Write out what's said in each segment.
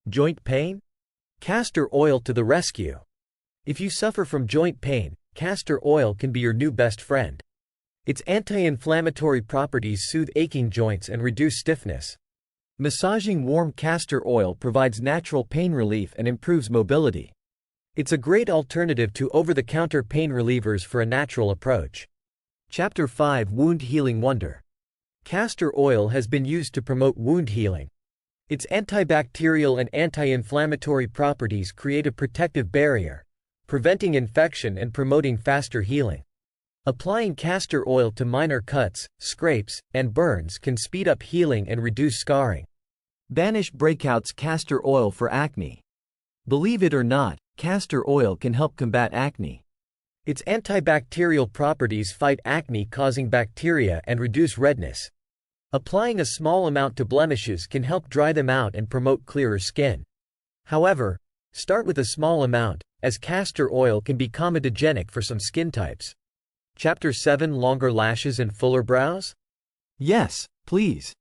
Joint pain? Castor oil to the rescue. If you suffer from joint pain, castor oil can be your new best friend. Its anti-inflammatory properties soothe aching joints and reduce stiffness. Massaging warm castor oil provides natural pain relief and improves mobility. It's a great alternative to over-the-counter pain relievers for a natural approach. Chapter 5: Wound Healing Wonder. Castor oil has been used to promote wound healing. Its antibacterial and anti-inflammatory properties create a protective barrier, preventing infection and promoting faster healing. Applying castor oil to minor cuts, scrapes, and burns can speed up healing and reduce scarring. Banish breakouts. Castor oil for acne. Believe it or not, castor oil can help combat acne. Its antibacterial properties fight acne-causing bacteria and reduce redness. Applying a small amount to blemishes can help dry them out and promote clearer skin. However, start with a small amount, as castor oil can be comedogenic for some skin types. Chapter 7: Longer lashes and fuller brows? Yes, please.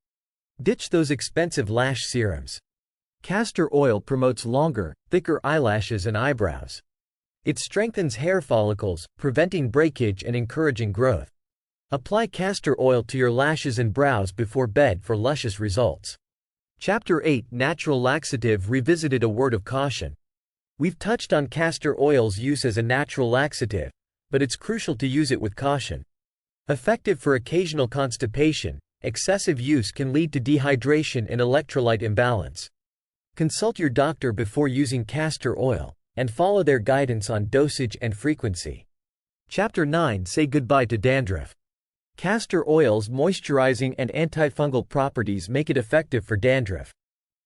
Ditch those expensive lash serums. Castor oil promotes longer, thicker eyelashes and eyebrows. It strengthens hair follicles, preventing breakage and encouraging growth. Apply castor oil to your lashes and brows before bed for luscious results. Chapter 8: Natural laxative revisited. A word of caution. We've touched on castor oil's use as a natural laxative, but it's crucial to use it with caution. Effective for occasional constipation, excessive use can lead to dehydration and electrolyte imbalance. Consult your doctor before using castor oil, and follow their guidance on dosage and frequency. Chapter 9: Say goodbye to dandruff. Castor oil's moisturizing and antifungal properties make it effective for dandruff.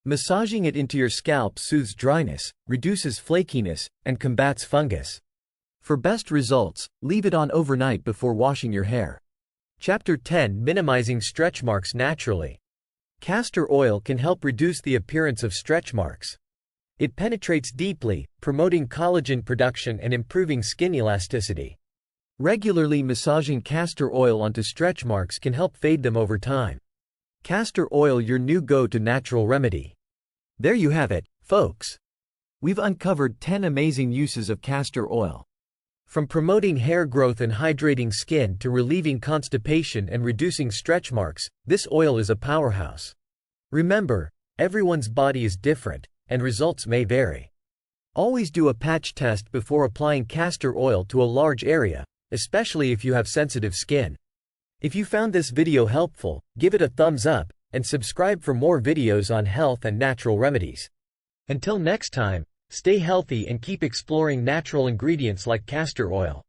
Massaging it into your scalp soothes dryness, reduces flakiness, and combats fungus. For best results, leave it on overnight before washing your hair. Chapter 10: Minimizing stretch marks naturally. Castor oil can help reduce the appearance of stretch marks. It penetrates deeply, promoting collagen production and improving skin elasticity. Regularly massaging castor oil onto stretch marks can help fade them over time. Castor oil, your new go-to natural remedy. There you have it, folks. We've uncovered 10 amazing uses of castor oil. From promoting hair growth and hydrating skin to relieving constipation and reducing stretch marks, this oil is a powerhouse. Remember, everyone's body is different, and results may vary. Always do a patch test before applying castor oil to a large area, especially if you have sensitive skin. If you found this video helpful, give it a thumbs up, and subscribe for more videos on health and natural remedies. Until next time, stay healthy and keep exploring natural ingredients like castor oil.